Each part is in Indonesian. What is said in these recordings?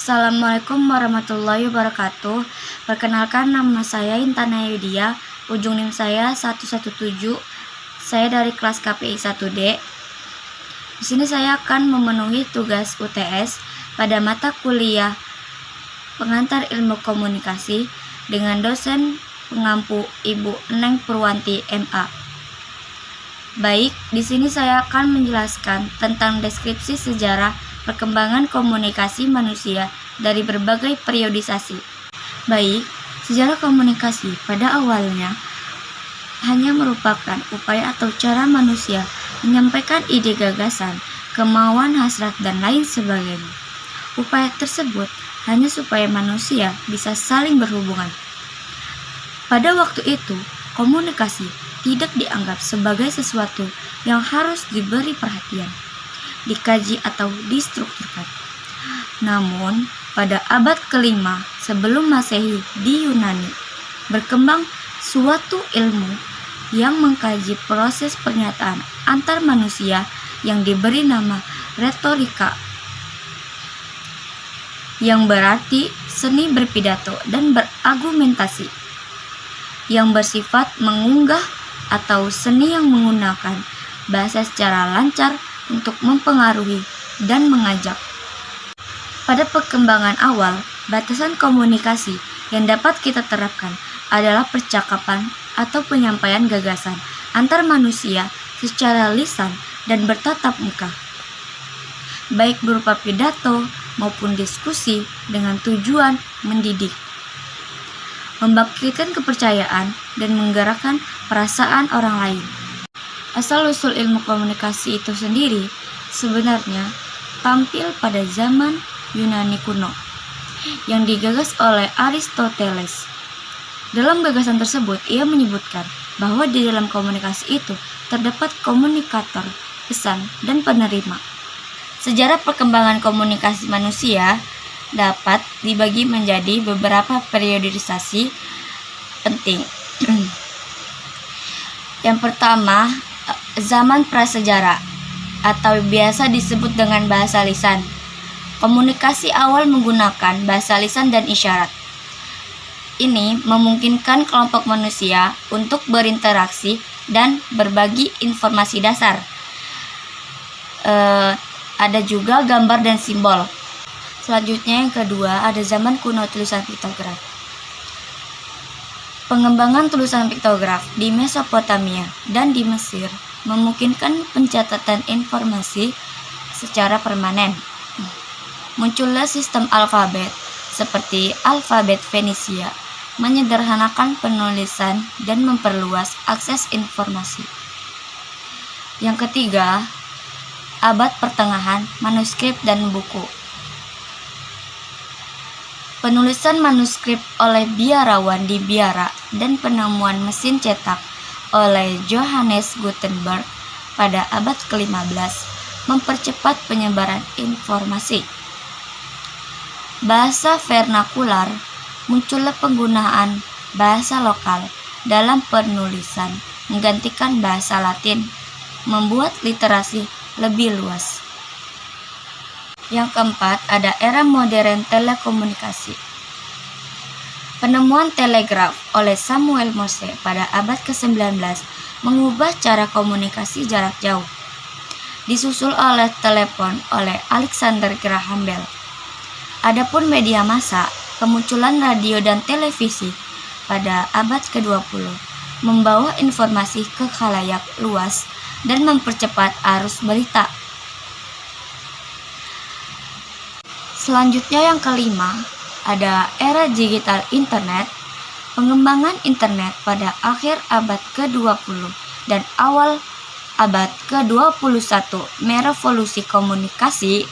Assalamualaikum warahmatullahi wabarakatuh. Perkenalkan, nama saya Intan Ayudia. Ujung NIM saya 117. Saya dari kelas KPI 1D. Di sini saya akan memenuhi tugas UTS pada mata kuliah Pengantar Ilmu Komunikasi dengan dosen pengampu Ibu Neng Purwanti MA. Baik, di sini saya akan menjelaskan tentang deskripsi sejarah perkembangan komunikasi manusia dari berbagai periodisasi. Baik, sejarah komunikasi pada awalnya hanya merupakan upaya atau cara manusia menyampaikan ide, gagasan, kemauan, hasrat, dan lain sebagainya. Upaya tersebut hanya supaya manusia bisa saling berhubungan. Pada waktu itu, komunikasi tidak dianggap sebagai sesuatu yang harus diberi perhatian, dikaji atau distrukturkan. Namun, pada abad ke-5 sebelum Masehi di Yunani, berkembang suatu ilmu yang mengkaji proses pernyataan antar manusia yang diberi nama retorika, yang berarti seni berpidato dan berargumentasi, yang bersifat mengunggah atau seni yang menggunakan bahasa secara lancar untuk mempengaruhi dan mengajak. Pada perkembangan awal, batasan komunikasi yang dapat kita terapkan adalah percakapan atau penyampaian gagasan antar manusia secara lisan dan bertatap muka, baik berupa pidato maupun diskusi dengan tujuan mendidik, membangkitkan kepercayaan, dan menggerakkan perasaan orang lain. Asal-usul ilmu komunikasi itu sendiri sebenarnya tampil pada zaman Yunani kuno yang digagas oleh Aristoteles. Dalam gagasan tersebut, ia menyebutkan bahwa di dalam komunikasi itu terdapat komunikator, pesan, dan penerima. Sejarah perkembangan komunikasi manusia dapat dibagi menjadi beberapa periodisasi penting. Yang pertama, zaman prasejarah atau biasa disebut dengan bahasa lisan. Komunikasi awal menggunakan bahasa lisan dan isyarat. Ini memungkinkan kelompok manusia untuk berinteraksi dan berbagi informasi dasar. Ada juga gambar dan simbol. Selanjutnya yang kedua, ada zaman kuno tulisan piktograf. Pengembangan tulisan piktograf di Mesopotamia dan di Mesir memungkinkan pencatatan informasi secara permanen. Munculnya sistem alfabet seperti alfabet Fenisia, menyederhanakan penulisan dan memperluas akses informasi. Yang ketiga, abad pertengahan, manuskrip dan buku. Penulisan manuskrip oleh biarawan di Biara dan penemuan mesin cetak oleh Johannes Gutenberg pada abad ke-15 mempercepat penyebaran informasi. Bahasa vernakular, munculnya penggunaan bahasa lokal dalam penulisan menggantikan bahasa Latin, membuat literasi lebih luas. Yang keempat, ada era modern telekomunikasi. Penemuan telegraf oleh Samuel Morse pada abad ke-19 mengubah cara komunikasi jarak jauh. Disusul oleh telepon oleh Alexander Graham Bell. Adapun media massa, kemunculan radio dan televisi pada abad ke-20 membawa informasi ke khalayak luas dan mempercepat arus berita. Selanjutnya yang kelima, ada era digital internet. Pengembangan internet pada akhir abad ke-20 dan awal abad ke-21 merevolusi komunikasi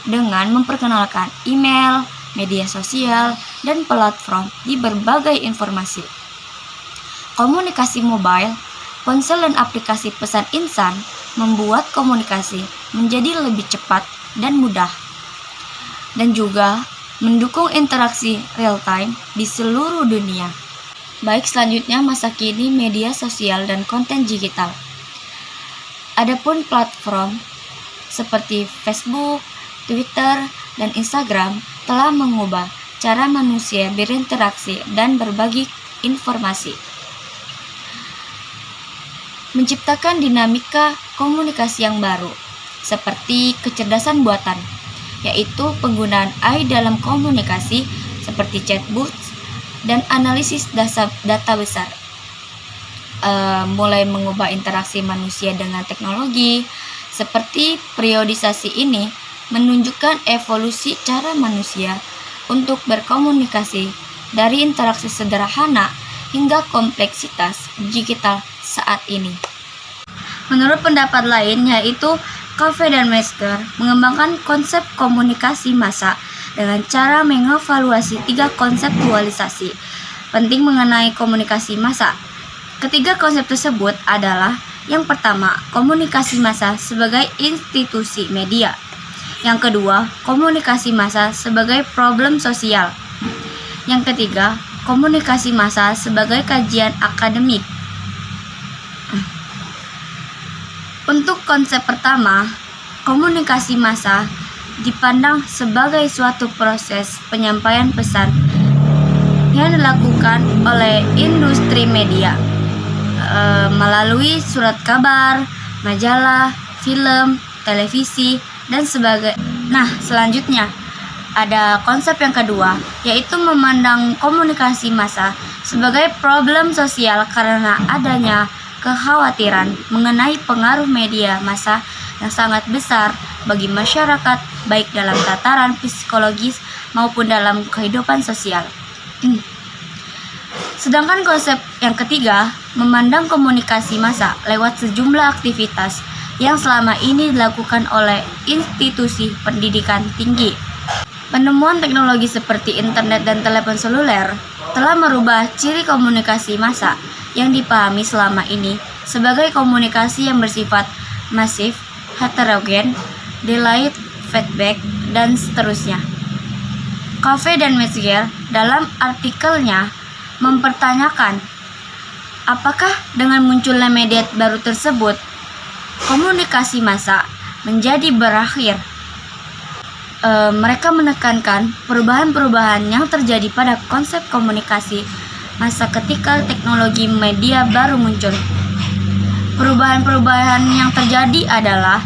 dengan memperkenalkan email, media sosial, dan platform di berbagai informasi. Komunikasi mobile, ponsel dan aplikasi pesan instan membuat komunikasi menjadi lebih cepat dan mudah, dan juga mendukung interaksi real-time di seluruh dunia. Baik, selanjutnya masa kini media sosial dan konten digital. Adapun platform seperti Facebook, Twitter, dan Instagram telah mengubah cara manusia berinteraksi dan berbagi informasi, menciptakan dinamika komunikasi yang baru, seperti kecerdasan buatan, yaitu penggunaan AI dalam komunikasi seperti chatbot dan analisis data besar, mulai mengubah interaksi manusia dengan teknologi. Seperti periodisasi ini menunjukkan evolusi cara manusia untuk berkomunikasi dari interaksi sederhana hingga kompleksitas digital saat ini. Menurut pendapat lain, yaitu Covey dan Metzger mengembangkan konsep komunikasi massa dengan cara mengevaluasi 3 konseptualisasi penting mengenai komunikasi massa. Ketiga konsep tersebut adalah: yang pertama, komunikasi massa sebagai institusi media. Yang kedua, komunikasi massa sebagai problem sosial. Yang ketiga, komunikasi massa sebagai kajian akademik. Untuk konsep pertama, komunikasi massa dipandang sebagai suatu proses penyampaian pesan yang dilakukan oleh industri media melalui surat kabar, majalah, film, televisi, dan sebagainya. Nah, selanjutnya ada konsep yang kedua, yaitu memandang komunikasi massa sebagai problem sosial karena adanya kekhawatiran mengenai pengaruh media massa yang sangat besar bagi masyarakat, baik dalam tataran psikologis maupun dalam kehidupan sosial. Sedangkan konsep yang ketiga memandang komunikasi massa lewat sejumlah aktivitas yang selama ini dilakukan oleh institusi pendidikan tinggi. Penemuan teknologi seperti internet dan telepon seluler telah merubah ciri komunikasi massa yang dipahami selama ini sebagai komunikasi yang bersifat masif, heterogen, delayed feedback, dan seterusnya. Covey dan Metzger dalam artikelnya mempertanyakan apakah dengan munculnya media baru tersebut komunikasi massa menjadi berakhir. Mereka menekankan perubahan-perubahan yang terjadi pada konsep komunikasi massa ketika teknologi media baru muncul. Perubahan-perubahan yang terjadi adalah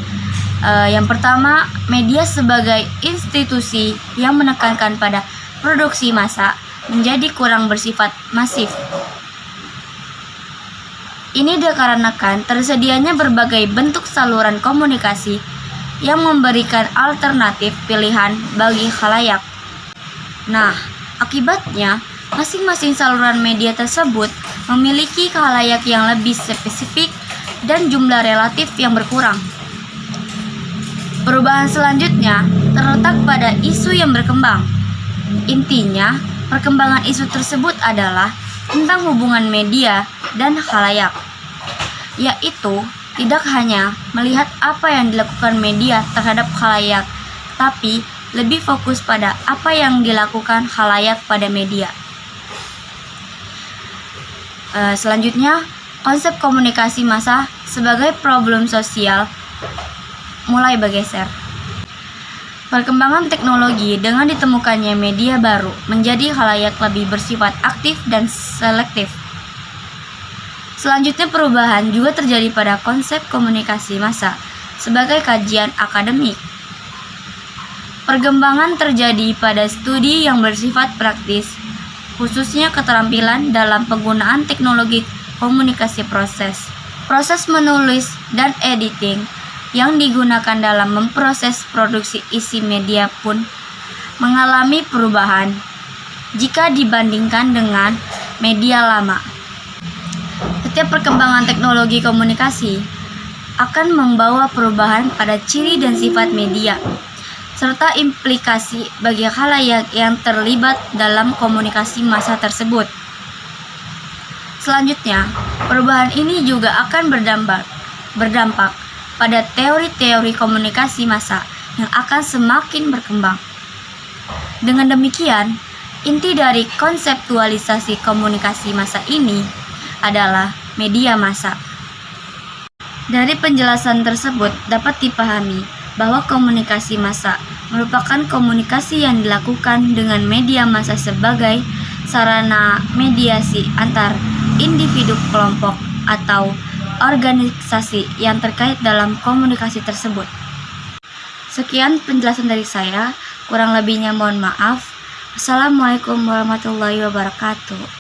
yang pertama, media sebagai institusi yang menekankan pada produksi massa menjadi kurang bersifat masif. Ini dikarenakan tersedianya berbagai bentuk saluran komunikasi yang memberikan alternatif pilihan bagi khalayak. Nah, akibatnya masing-masing saluran media tersebut memiliki khalayak yang lebih spesifik dan jumlah relatif yang berkurang. Perubahan selanjutnya terletak pada isu yang berkembang. Intinya, perkembangan isu tersebut adalah tentang hubungan media dan khalayak, yaitu tidak hanya melihat apa yang dilakukan media terhadap khalayak, tapi lebih fokus pada apa yang dilakukan khalayak pada media. Selanjutnya, konsep komunikasi massa sebagai problem sosial mulai bergeser. Perkembangan teknologi dengan ditemukannya media baru menjadi khalayak lebih bersifat aktif dan selektif. Selanjutnya, perubahan juga terjadi pada konsep komunikasi massa sebagai kajian akademik. Perkembangan terjadi pada studi yang bersifat praktis, khususnya keterampilan dalam penggunaan teknologi komunikasi proses menulis dan editing yang digunakan dalam memproses produksi isi media pun mengalami perubahan jika dibandingkan dengan media lama. Setiap perkembangan teknologi komunikasi akan membawa perubahan pada ciri dan sifat media, serta implikasi bagi khalayak yang terlibat dalam komunikasi massa tersebut. Selanjutnya, perubahan ini juga akan berdampak pada teori-teori komunikasi massa yang akan semakin berkembang. Dengan demikian, inti dari konseptualisasi komunikasi massa ini adalah media massa. Dari penjelasan tersebut dapat dipahami bahwa komunikasi massa merupakan komunikasi yang dilakukan dengan media massa sebagai sarana mediasi antar individu, kelompok, atau organisasi yang terkait dalam komunikasi tersebut. Sekian penjelasan dari saya, kurang lebihnya mohon maaf. Assalamualaikum warahmatullahi wabarakatuh.